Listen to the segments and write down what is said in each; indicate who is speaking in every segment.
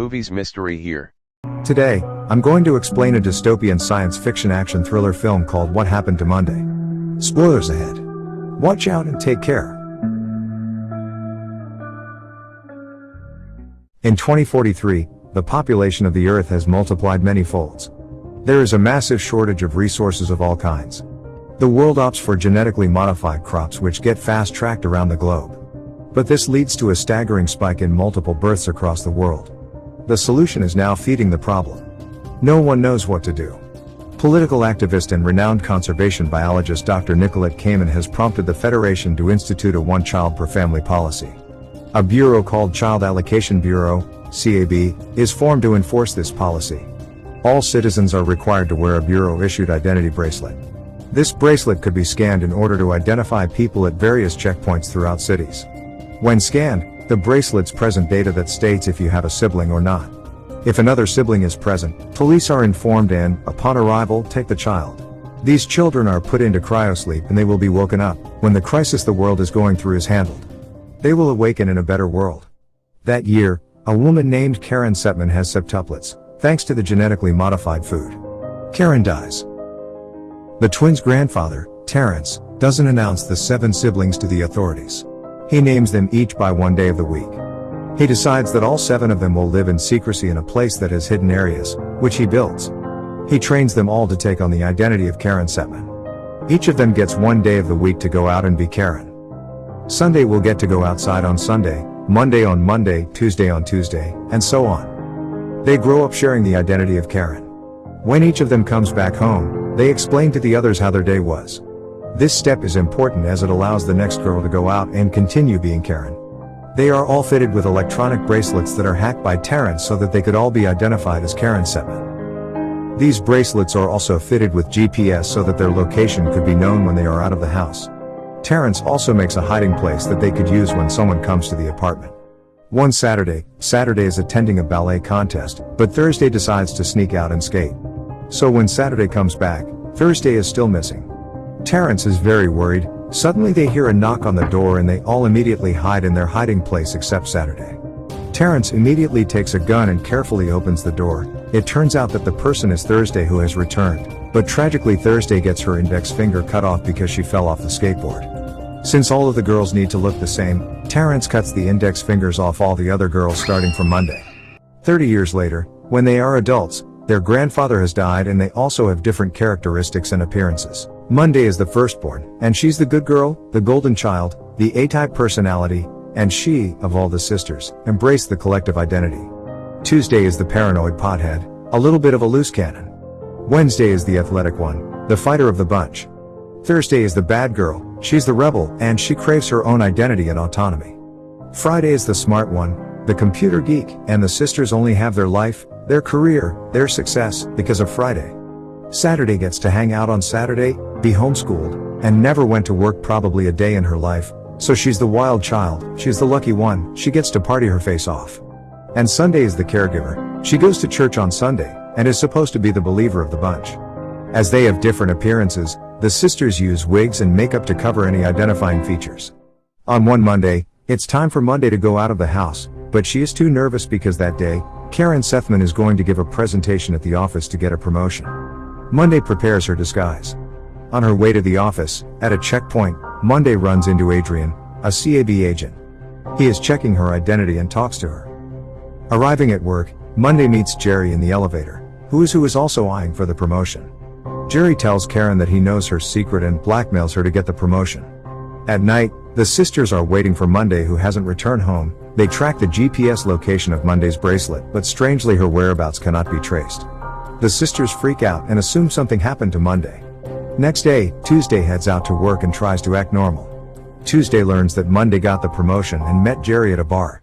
Speaker 1: movies mystery here.
Speaker 2: Today, I'm going to explain a dystopian science fiction action thriller film called What Happened to Monday. Spoilers ahead. Watch out and take care. In 2043, the population of the Earth has multiplied many folds. There is a massive shortage of resources of all kinds. The world opts for genetically modified crops which get fast-tracked around the globe. But this leads to a staggering spike in multiple births across the world. The solution is now feeding the problem. No one knows what to do. Political activist and renowned conservation biologist Dr. Nicolette Kamen has prompted the Federation to institute a one-child-per-family policy. A bureau called Child Allocation Bureau, CAB, is formed to enforce this policy. All citizens are required to wear a bureau-issued identity bracelet. This bracelet could be scanned in order to identify people at various checkpoints throughout cities. When scanned, the bracelets present data that states if you have a sibling or not. If another sibling is present, police are informed and, upon arrival, take the child. These children are put into cryosleep and they will be woken up when the crisis the world is going through is handled. They will awaken in a better world. That year, a woman named Karen Septman has septuplets, thanks to the genetically modified food. Karen dies. The twins' grandfather, Terrence, doesn't announce the 7 siblings to the authorities. He names them each by one day of the week. He decides that all 7 of them will live in secrecy in a place that has hidden areas, which he builds. He trains them all to take on the identity of Karen Septman. Each of them gets one day of the week to go out and be Karen. Sunday will get to go outside on Sunday, Monday on Monday, Tuesday on Tuesday, and so on. They grow up sharing the identity of Karen. When each of them comes back home, they explain to the others how their day was. This step is important as it allows the next girl to go out and continue being Karen. They are all fitted with electronic bracelets that are hacked by Terrence so that they could all be identified as Karen Septman. These bracelets are also fitted with GPS so that their location could be known when they are out of the house. Terrence also makes a hiding place that they could use when someone comes to the apartment. One Saturday is attending a ballet contest, but Thursday decides to sneak out and skate. So when Saturday comes back, Thursday is still missing. Terrence is very worried. Suddenly they hear a knock on the door and they all immediately hide in their hiding place except Saturday. Terrence immediately takes a gun and carefully opens the door. It turns out that the person is Thursday who has returned, but tragically Thursday gets her index finger cut off because she fell off the skateboard. Since all of the girls need to look the same, Terrence cuts the index fingers off all the other girls starting from Monday. 30 years later, when they are adults, their grandfather has died and they also have different characteristics and appearances. Monday is the firstborn, and she's the good girl, the golden child, the A-type personality, and she, of all the sisters, embrace the collective identity. Tuesday is the paranoid pothead, a little bit of a loose cannon. Wednesday is the athletic one, the fighter of the bunch. Thursday is the bad girl, she's the rebel, and she craves her own identity and autonomy. Friday is the smart one, the computer geek, and the sisters only have their life, their career, their success, because of Friday. Saturday gets to hang out on Saturday, be homeschooled, and never went to work probably a day in her life, so she's the wild child, she's the lucky one, she gets to party her face off. And Sunday is the caregiver, she goes to church on Sunday, and is supposed to be the believer of the bunch. As they have different appearances, the sisters use wigs and makeup to cover any identifying features. On one Monday, it's time for Monday to go out of the house, but she is too nervous because that day, Karen Septman is going to give a presentation at the office to get a promotion. Monday prepares her disguise. On her way to the office, at a checkpoint, Monday runs into Adrian, a CAB agent. He is checking her identity and talks to her. Arriving at work, Monday meets Jerry in the elevator, who is also eyeing for the promotion. Jerry tells Karen that he knows her secret and blackmails her to get the promotion. At night, the sisters are waiting for Monday who hasn't returned home. They track the GPS location of Monday's bracelet, but strangely her whereabouts cannot be traced. The sisters freak out and assume something happened to Monday. Next day, Tuesday heads out to work and tries to act normal. Tuesday learns that Monday got the promotion and met Jerry at a bar.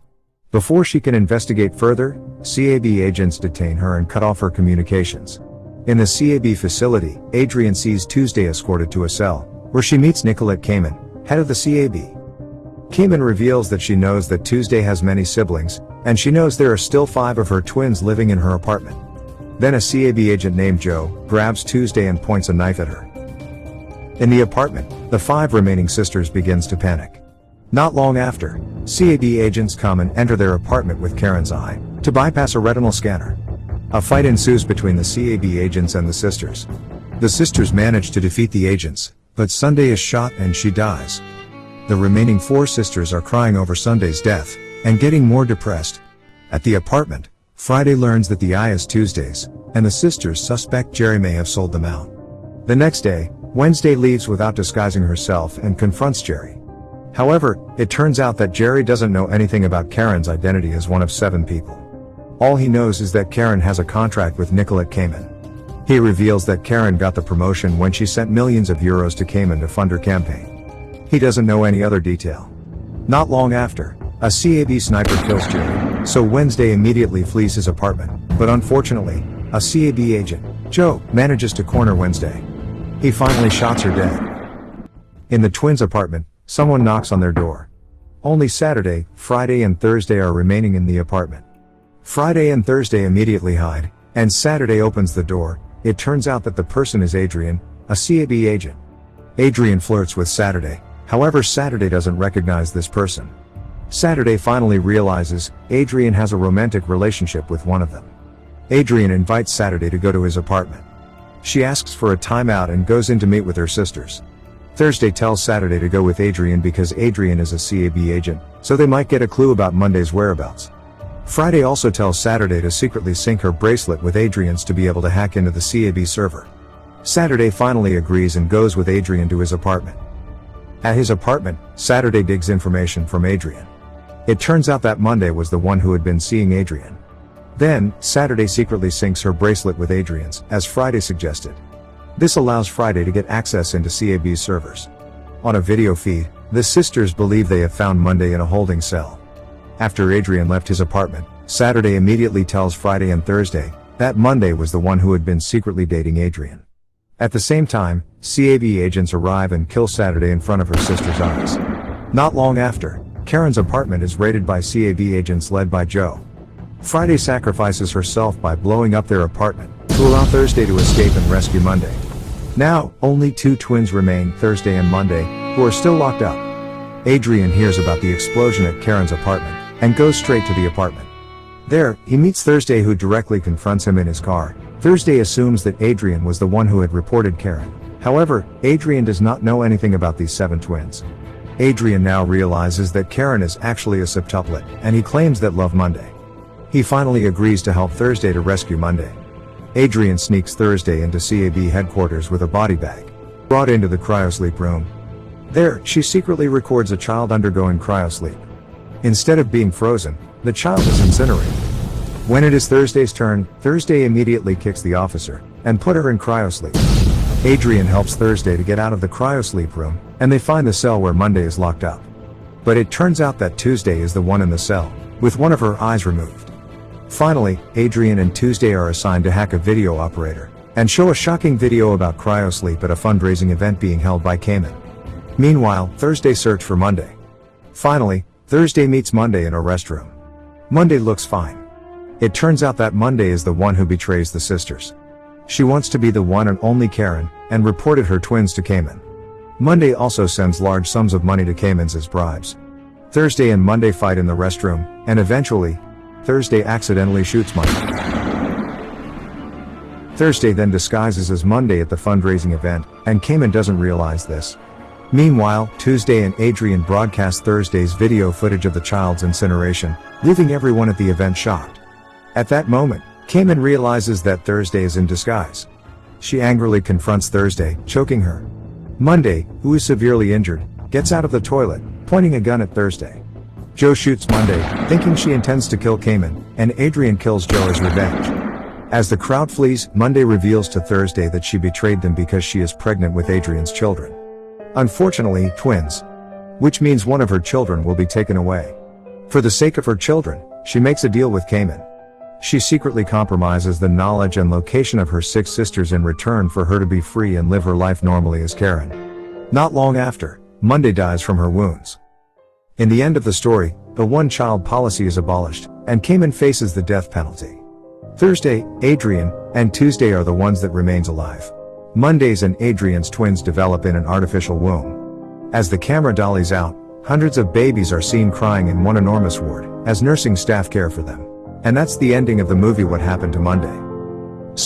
Speaker 2: Before she can investigate further, CAB agents detain her and cut off her communications. In the CAB facility, Adrian sees Tuesday escorted to a cell, where she meets Nicolette Kamen, head of the CAB. Kamen reveals that she knows that Tuesday has many siblings, and she knows there are still 5 of her twins living in her apartment. Then a CAB agent named Joe grabs Tuesday and points a knife at her. In the apartment, the 5 remaining sisters begins to panic. Not long after, CAB agents come and enter their apartment with Karen's eye to bypass a retinal scanner. A fight ensues between the CAB agents and the sisters. The sisters manage to defeat the agents, but Sunday is shot and she dies. The remaining 4 sisters are crying over Sunday's death and getting more depressed. At the apartment, Friday learns that the eye is Tuesday's, and the sisters suspect Jerry may have sold them out. The next day, Wednesday leaves without disguising herself and confronts Jerry. However, it turns out that Jerry doesn't know anything about Karen's identity as one of 7 people. All he knows is that Karen has a contract with Nicolette Kamen. He reveals that Karen got the promotion when she sent millions of euros to Kamen to fund her campaign. He doesn't know any other detail. Not long after, a CAB sniper kills Jerry, so Wednesday immediately flees his apartment, but unfortunately, a CAB agent, Joe, manages to corner Wednesday. He finally shots her dead. In the twins' apartment, someone knocks on their door. Only Saturday, Friday and Thursday are remaining in the apartment. Friday and Thursday immediately hide, and Saturday opens the door. It turns out that the person is Adrian, a CAB agent. Adrian flirts with Saturday, however Saturday doesn't recognize this person. Saturday finally realizes Adrian has a romantic relationship with one of them. Adrian invites Saturday to go to his apartment. She asks for a timeout and goes in to meet with her sisters. Thursday tells Saturday to go with Adrian because Adrian is a CAB agent, so they might get a clue about Monday's whereabouts. Friday also tells Saturday to secretly sync her bracelet with Adrian's to be able to hack into the CAB server. Saturday finally agrees and goes with Adrian to his apartment. At his apartment, Saturday digs information from Adrian. It turns out that Monday was the one who had been seeing Adrian. Then, Saturday secretly syncs her bracelet with Adrian's, as Friday suggested. This allows Friday to get access into CAB's servers. On a video feed, the sisters believe they have found Monday in a holding cell. After Adrian left his apartment, Saturday immediately tells Friday and Thursday that Monday was the one who had been secretly dating Adrian. At the same time, CAB agents arrive and kill Saturday in front of her sister's eyes. Not long after, Karen's apartment is raided by CAB agents led by Joe. Friday sacrifices herself by blowing up their apartment to allow Thursday to escape and rescue Monday. Now, only 2 twins remain, Thursday and Monday, who are still locked up. Adrian hears about the explosion at Karen's apartment and goes straight to the apartment. There, he meets Thursday, who directly confronts him in his car. Thursday assumes that Adrian was the one who had reported Karen. However, Adrian does not know anything about these 7 twins. Adrian now realizes that Karen is actually a septuplet, and he claims that love Monday. He finally agrees to help Thursday to rescue Monday. Adrian sneaks Thursday into CAB headquarters with a body bag, brought into the cryosleep room. There, she secretly records a child undergoing cryosleep. Instead of being frozen, the child is incinerated. When it is Thursday's turn, Thursday immediately kicks the officer and put her in cryosleep. Adrian helps Thursday to get out of the cryosleep room, and they find the cell where Monday is locked up. But it turns out that Tuesday is the one in the cell, with one of her eyes removed. Finally, Adrian and Tuesday are assigned to hack a video operator and show a shocking video about cryosleep at a fundraising event being held by Kamen. Meanwhile, Thursday search for Monday. Finally, Thursday meets Monday in a restroom. Monday looks fine. It turns out that Monday is the one who betrays the sisters. She wants to be the one and only Karen, and reported her twins to Kamen. Monday also sends large sums of money to Kamen's as bribes. Thursday and Monday fight in the restroom, and eventually, Thursday accidentally shoots Monday. Thursday then disguises as Monday at the fundraising event, and Kamen doesn't realize this. Meanwhile, Tuesday and Adrian broadcast Thursday's video footage of the child's incineration, leaving everyone at the event shocked. At that moment, Kamen realizes that Thursday is in disguise. She angrily confronts Thursday, choking her. Monday, who is severely injured, gets out of the toilet, pointing a gun at Thursday. Joe shoots Monday, thinking she intends to kill Kamen, and Adrian kills Joe as revenge. As the crowd flees, Monday reveals to Thursday that she betrayed them because she is pregnant with Adrian's children. Unfortunately, twins. Which means one of her children will be taken away. For the sake of her children, she makes a deal with Kamen. She secretly compromises the knowledge and location of her 6 sisters in return for her to be free and live her life normally as Karen. Not long after, Monday dies from her wounds. In the end of the story, the one-child policy is abolished, and Kamen faces the death penalty. Thursday, Adrian, and Tuesday are the ones that remains alive. Monday's and Adrian's twins develop in an artificial womb. As the camera dollies out, Hundreds of babies are seen crying in one enormous ward, as nursing staff care for them. And that's the ending of the movie What Happened to Monday.